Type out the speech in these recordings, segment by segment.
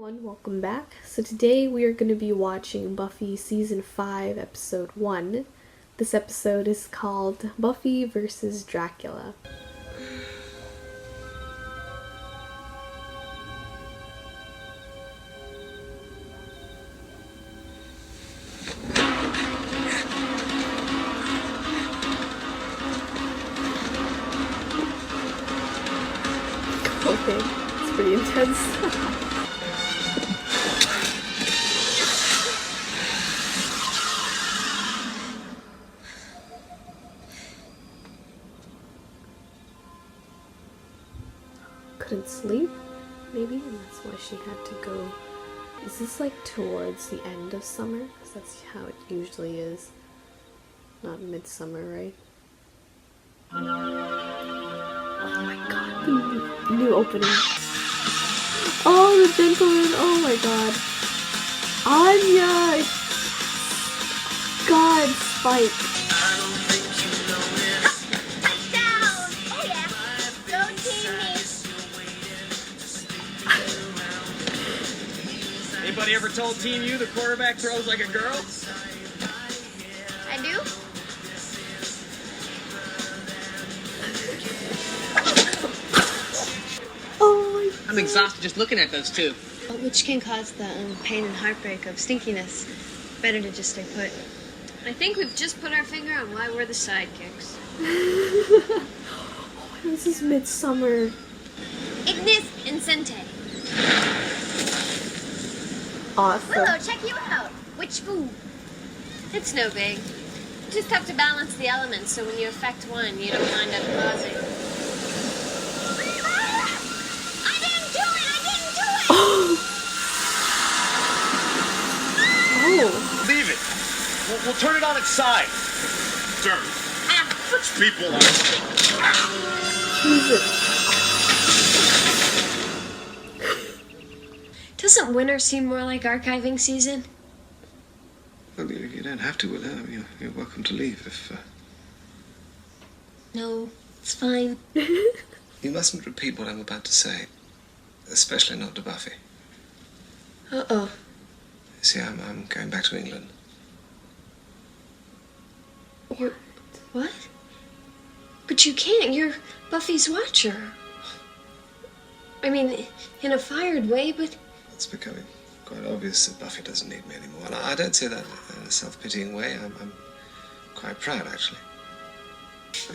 everyone, welcome back. So today we are going to be watching Buffy Season 5, Episode 1. This episode is called Buffy vs. Dracula. Okay, it's pretty intense. Couldn't sleep, maybe, and that's why she had to go. Is this like towards the end of summer? Because that's how it usually is. Not midsummer, right? Oh my god, the new opening. Oh, the gentleman, oh my god. Anya! God, Spike. Anybody ever told Team U the quarterback throws like a girl? I do? Oh my god. I'm exhausted just looking at those two. Which can cause the pain and heartbreak of stinkiness. Better to just stay put. I think we've just put our finger on why we're the sidekicks. Oh, this is midsummer. Ignis Incente. Awesome. Willow, check you out. Which food? It's no big. You just have to balance the elements so when you affect one, you don't wind up causing. I didn't do it! Oh. Leave it. We'll turn it on its side. Dirt. Such people are. Jesus. Doesn't winter seem more like archiving season? Well, you don't have to, Willow. You're welcome to leave if... No, it's fine. You mustn't repeat what I'm about to say. Especially not to Buffy. Uh-oh. See, I'm going back to England. You're... What? But you can't. You're Buffy's watcher. I mean, in a fired way, but... It's becoming quite obvious that Buffy doesn't need me anymore. And I don't say that in a self-pitying way. I'm quite proud, actually.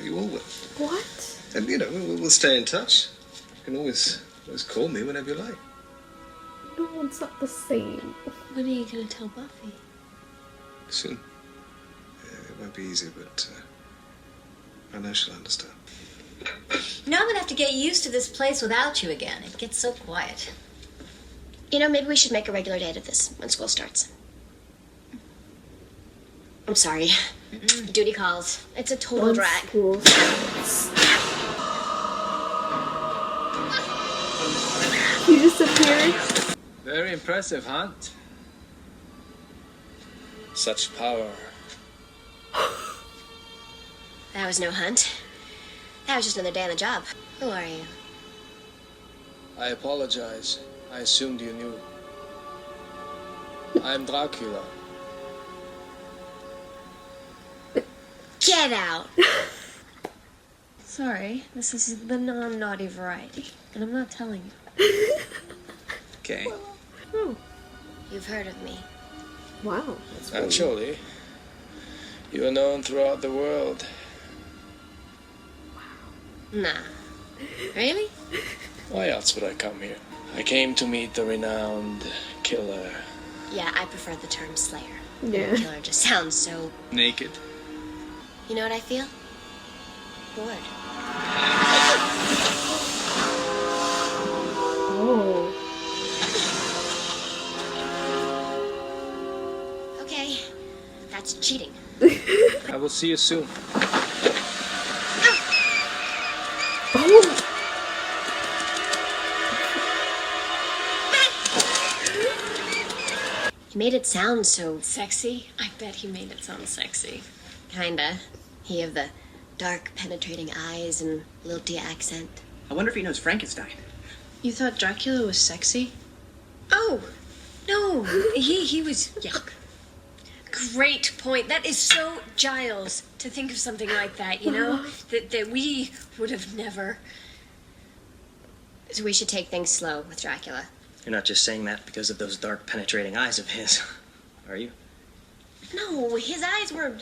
You all will. What? And, we'll stay in touch. You can always call me whenever you like. No, it's not the same. When are you going to tell Buffy? Soon. It won't be easy, but I know she'll understand. Now I'm gonna have to get used to this place without you again. It gets so quiet. Maybe we should make a regular date of this when school starts. I'm sorry. Duty calls. It's a total Once drag. school starts. He disappeared. Very impressive, Hunt. Such power. That was no hunt. That was just another day on the job. Who are you? I apologize. I assumed you knew. I'm Dracula. Get out! Sorry, this is the non-naughty variety, and I'm not telling you. Okay. Oh, You've heard of me. wow. That's weird. Actually, you are known throughout the world. Nah. Really? Why else would I come here? I came to meet the renowned killer. Yeah, I prefer the term slayer. Yeah. Killer just sounds so... Naked. You know what I feel? Bored. Oh. Okay. That's cheating. I will see you soon. Oh. He made it sound so... Sexy? I bet he made it sound sexy. Kinda. He have the dark, penetrating eyes and lilty accent. I wonder if he knows Frankenstein. You thought Dracula was sexy? Oh, No, he was, yuck. Great point. That is so Giles to think of something like that, you know? that we would have never. So we should take things slow with Dracula. You're not just saying that because of those dark, penetrating eyes of his, are you? No, his eyes were...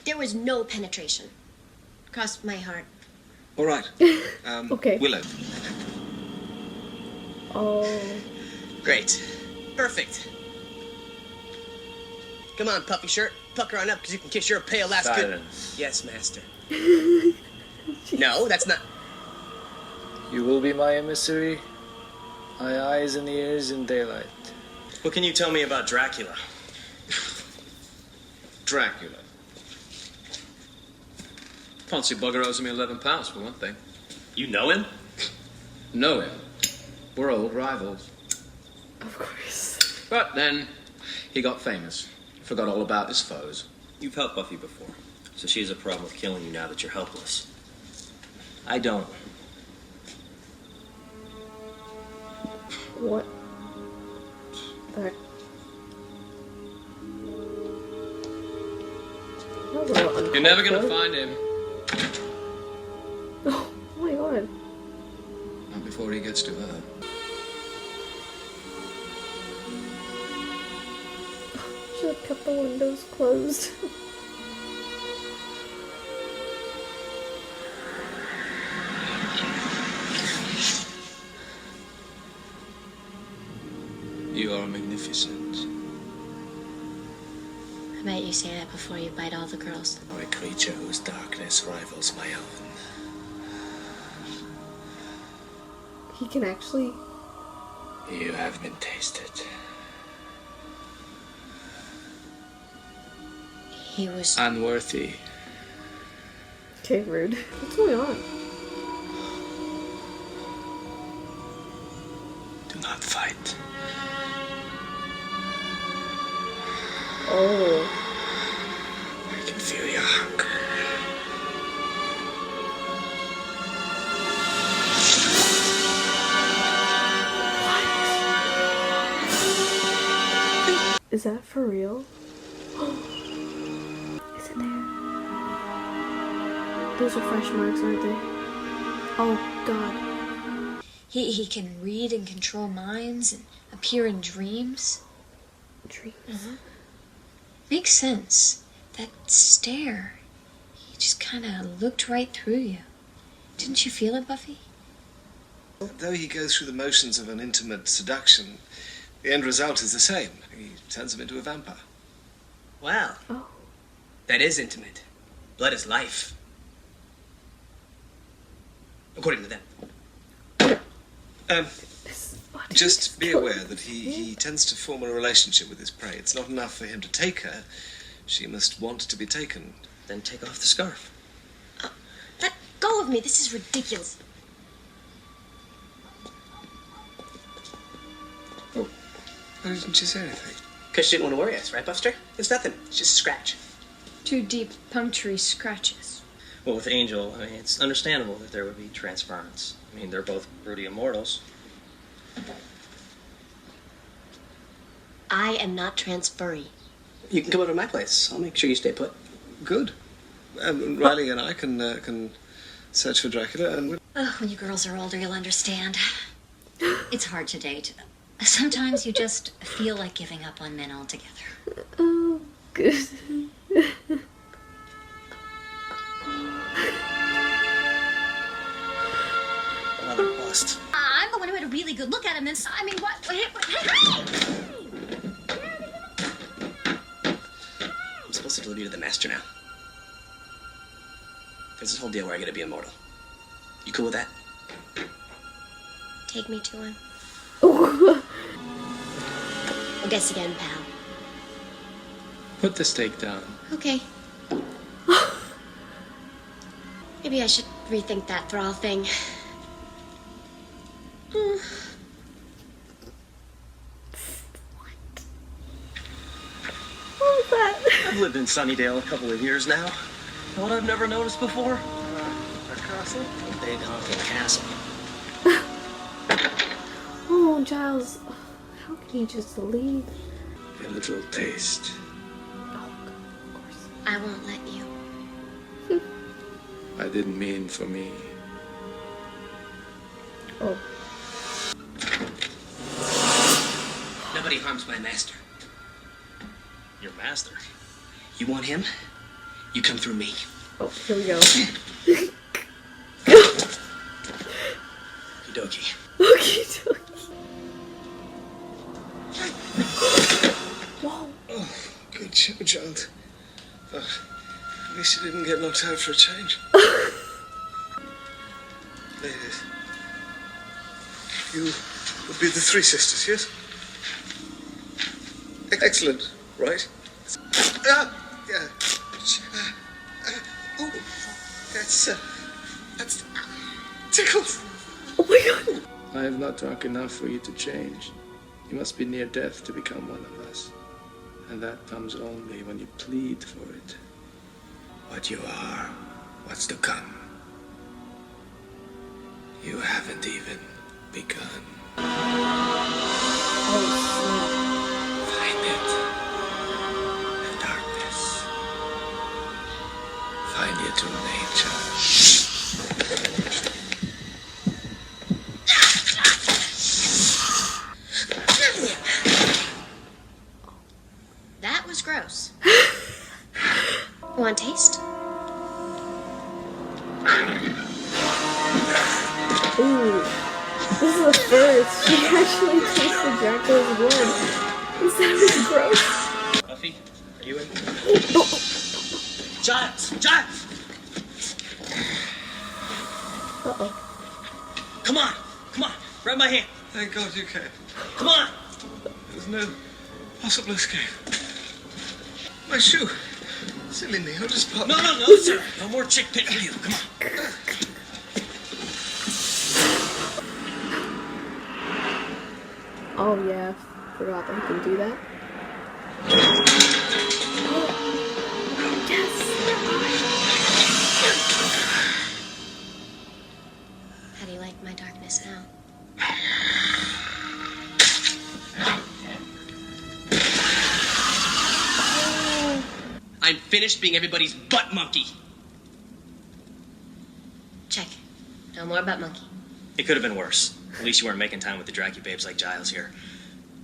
There was no penetration. Crossed my heart. All right. Okay. Willow. Oh. Great. Perfect. Come on, puffy shirt. Pucker on up, because you can kiss your pale ass good... Silence. Yes, master. No, that's not... You will be my emissary, my eyes and ears in daylight. What can you tell me about Dracula? Dracula. Fancy bugger owes me £11 for one thing. You know him? Know him. We're old rivals. Of course. But then, he got famous. Forgot all about his foes. You've helped Buffy before, so she has a problem with killing you now that you're helpless. I don't. What? That. You're never gonna find him. Oh my god. Not before he gets to her. Should have kept the windows closed. You are magnificent. I bet you say that before you bite all the girls. A creature whose darkness rivals my own. He can actually. You have been tasted. He was. Unworthy. Okay, rude. What's going on? Do not fight. Oh. I can feel your hunger. Is that for real? Is it there? Those are fresh marks, aren't they? Oh, God. He can read and control minds and appear in dreams. Dreams. Makes sense. That stare. He just kind of looked right through you. Didn't you feel it, Buffy? Though he goes through the motions of an intimate seduction, the end result is the same. He turns him into a vampire. Wow. Oh. That is intimate. Blood is life. According to them. Just be aware that he tends to form a relationship with his prey. It's not enough for him to take her. She must want to be taken. Then take off the scarf. Let go of me. This is ridiculous. Oh, why didn't you say anything? Because she didn't want to worry us, right, Buster? It's nothing. It's just a scratch. 2 deep, punctury scratches. Well, with Angel, I mean, it's understandable that there would be transference. I mean, they're both broody immortals. I am not transferring. You can come over to my place. I'll make sure you stay put. Good. Riley and I can search for Dracula and... Oh, when you girls are older, you'll understand. It's hard to date. Sometimes you just feel like giving up on men altogether. Oh, good. Another bust. I'm the one who had a really good look at him, and I mean, what? Hey! I'm supposed to deliver you to the master now. There's this whole deal where I get to be immortal. You cool with that? Take me to him. Oh. We'll guess again, pal. Put the stake down. Okay. Maybe I should rethink that thrall thing. What was that? I've lived in Sunnydale a couple of years now. Know what I've never noticed before? A castle? A big honking castle. Oh, Giles. How can you just leave? A little taste. Oh, God, of course. I won't let you. I didn't mean for me. Oh. Nobody harms my master. Your master. You want him? You come through me. Oh, here we go. Dokie. Okay, dokie. Whoa. Oh, good show, child. At least you didn't get knocked out for a change. Ladies, you would be the three sisters, yes? Excellent, right? Yeah. Oh, that's tickles. Oh my God. I have not drunk enough for you to change. You must be near death to become one of us. And that comes only when you plead for it. What you are, what's to come. You haven't even begun. Oh, Find it. The darkness. Find your true nature. That was gross. Want a taste? Ooh. This is the first. She actually tasted Dracula's blood. Instead of his gross. Buffy, are you in? Oh. Giles! Giles! Uh-oh. Come on! Come on! Grab my hand! Thank God you came. Come on! There's no possible escape. My shoe. Silly me, I'll just pop. No, sir! No more chick pit for you. Come on. Oh yeah, forgot that he can do that. Yes! How do you like my darkness now? I'm finished being everybody's butt monkey. Check. No more butt monkey. It could have been worse. At least you weren't making time with the Dracula babes like Giles here.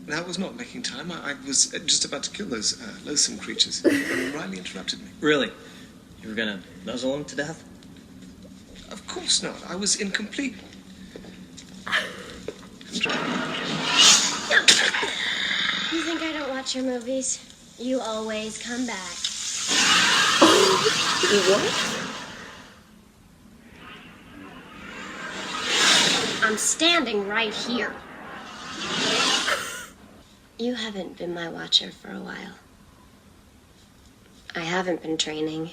That was not making time. I was just about to kill those loathsome creatures. And Riley interrupted me. Really? You were gonna nuzzle him to death? Of course not. I was in complete. You think I don't watch your movies? You always come back. What? I'm standing right here. You haven't been my watcher for a while. I haven't been training.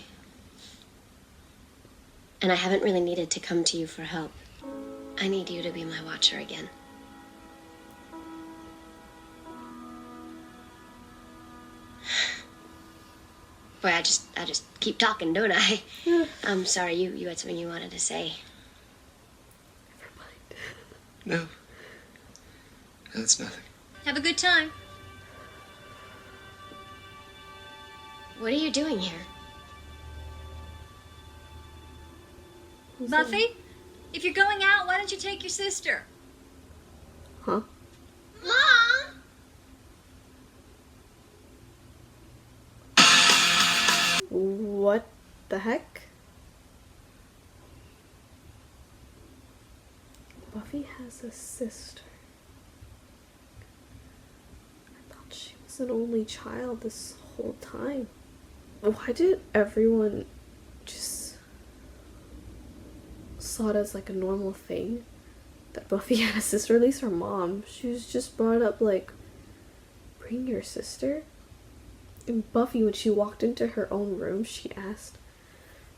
And I haven't really needed to come to you for help. I need you to be my watcher again. Boy, I just keep talking, don't I? I'm sorry, you had something you wanted to say. No. That's nothing. Have a good time. What are you doing here? Buffy, if you're going out, why don't you take your sister? Huh? Mom! What the heck? Buffy has a sister. I thought she was an only child this whole time. Why did everyone just saw it as like a normal thing that Buffy had a sister? At least her mom. She was just brought up like, bring your sister? And Buffy, when she walked into her own room, she asked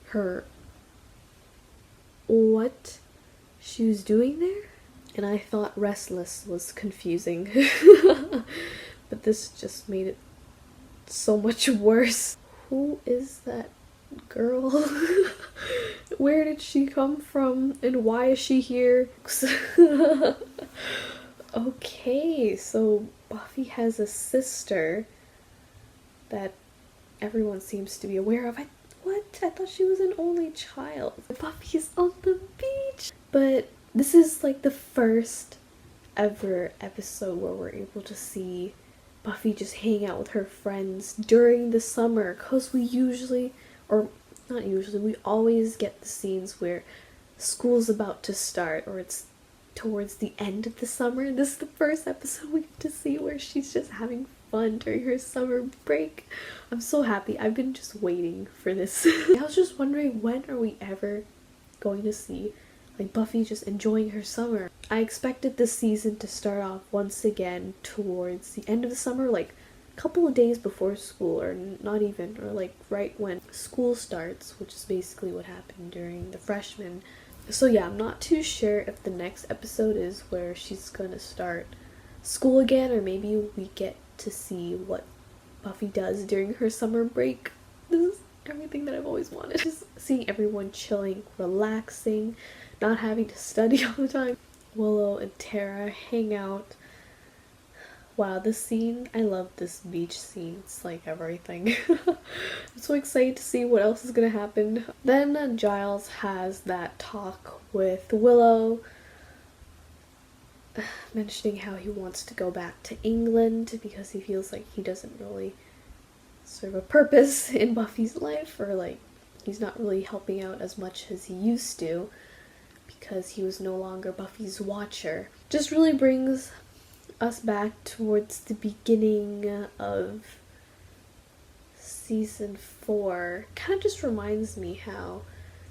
her what she was doing there, and I thought restless was confusing. But this just made it so much worse. Who is that girl? Where did she come from, and why is she here? Okay, so Buffy has a sister that everyone seems to be aware of. What? I thought she was an only child. Buffy's on the beach! But this is like the first ever episode where we're able to see Buffy just hang out with her friends during the summer, because we usually, or not usually, we always get the scenes where school's about to start or it's towards the end of the summer. This is the first episode we get to see where she's just having fun during her summer break. I'm so happy. I've been just waiting for this. I was just wondering, when are we ever going to see like Buffy just enjoying her summer? I expected this season to start off once again towards the end of the summer, like a couple of days before school, or not even, or like right when school starts, which is basically what happened during the freshman. So yeah, I'm not too sure if the next episode is where she's gonna start school again, or maybe we get to see what Buffy does during her summer break. This is everything that I've always wanted. Just seeing everyone chilling, relaxing, not having to study all the time. Willow and Tara hang out. Wow, this scene, I love this beach scene. It's like everything. I'm so excited to see what else is gonna happen. Then Giles has that talk with Willow, mentioning how he wants to go back to England because he feels like he doesn't really serve a purpose in Buffy's life, or like he's not really helping out as much as he used to because he was no longer Buffy's watcher. Just really brings us back towards the beginning of season 4. Kind of just reminds me how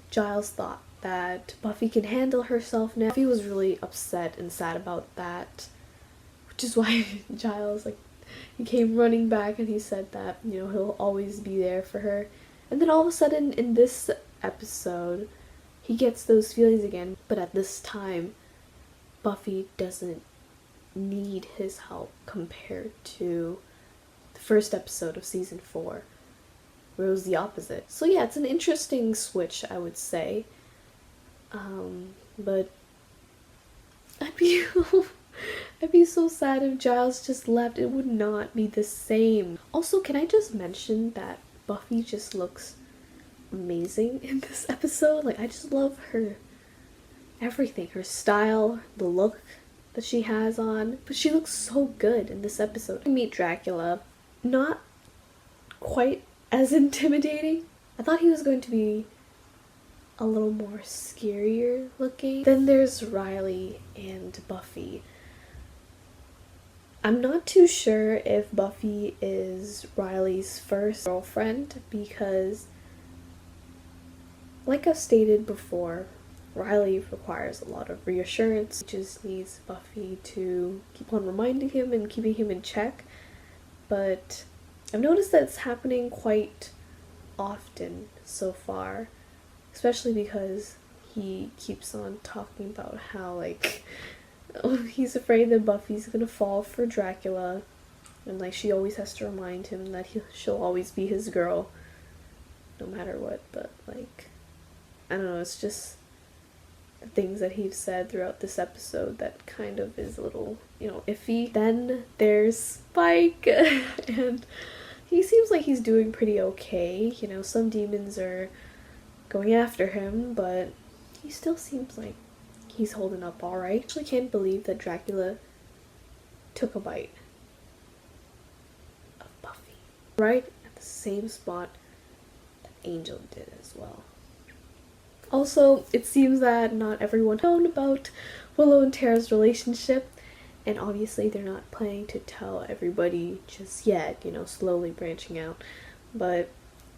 Giles thought that Buffy can handle herself now. Buffy was really upset and sad about that, which is why Giles, like, he came running back and he said that, you know, he'll always be there for her. And then all of a sudden in this episode, he gets those feelings again, but at this time, Buffy doesn't need his help compared to the first episode of season 4, where it was the opposite. So yeah, it's an interesting switch, I would say. But I'd be so sad if Giles just left. It would not be the same. Also, can I just mention that Buffy just looks amazing in this episode? Like, I just love her everything, her style, the look that she has on, but she looks so good in this episode. We meet Dracula, not quite as intimidating. I thought he was going to be a little more scarier looking. Then there's Riley and Buffy. I'm not too sure if Buffy is Riley's first girlfriend because, like I've stated before, Riley requires a lot of reassurance. He just needs Buffy to keep on reminding him and keeping him in check. But I've noticed that it's happening quite often so far, especially because he keeps on talking about how, like, he's afraid that Buffy's gonna fall for Dracula, and like she always has to remind him that she'll always be his girl no matter what. But like, I don't know, it's just the things that he's said throughout this episode that kind of is a little, you know, iffy. Then there's Spike, and he seems like he's doing pretty okay. You know, some demons are going after him, but he still seems like he's holding up alright. I actually can't believe that Dracula took a bite of Buffy right at the same spot that Angel did as well. Also, it seems that not everyone known about Willow and Tara's relationship, and obviously they're not planning to tell everybody just yet, you know, slowly branching out, but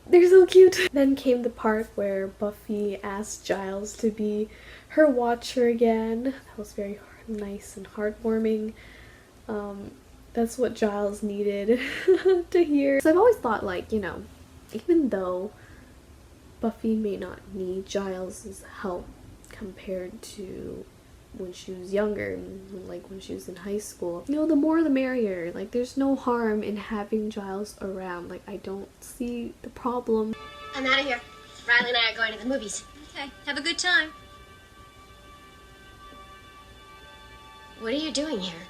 they're so cute. Then came the part where Buffy asked Giles to be her watcher again. That was very nice and heartwarming. That's what Giles needed to hear. So I've always thought, like, you know, even though Buffy may not need Giles' help compared to when she was younger, like when she was in high school, you know, the more the merrier. Like, there's no harm in having Giles around. Like, I don't see the problem. I'm out of here. Riley and I are going to the movies. Okay, have a good time. What are you doing here?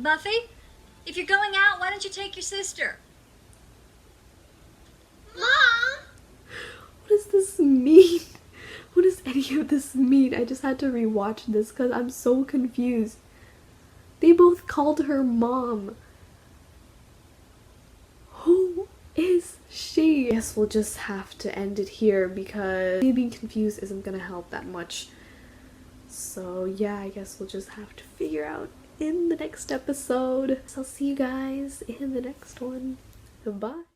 Buffy, if you're going out, why don't you take your sister? Mom! What does this mean? What does any of this mean? I just had to rewatch this because I'm so confused. They both called her mom. Who is she? I guess we'll just have to end it here because being confused isn't gonna help that much. So yeah, I guess we'll just have to figure out in the next episode. So I'll see you guys in the next one. Bye.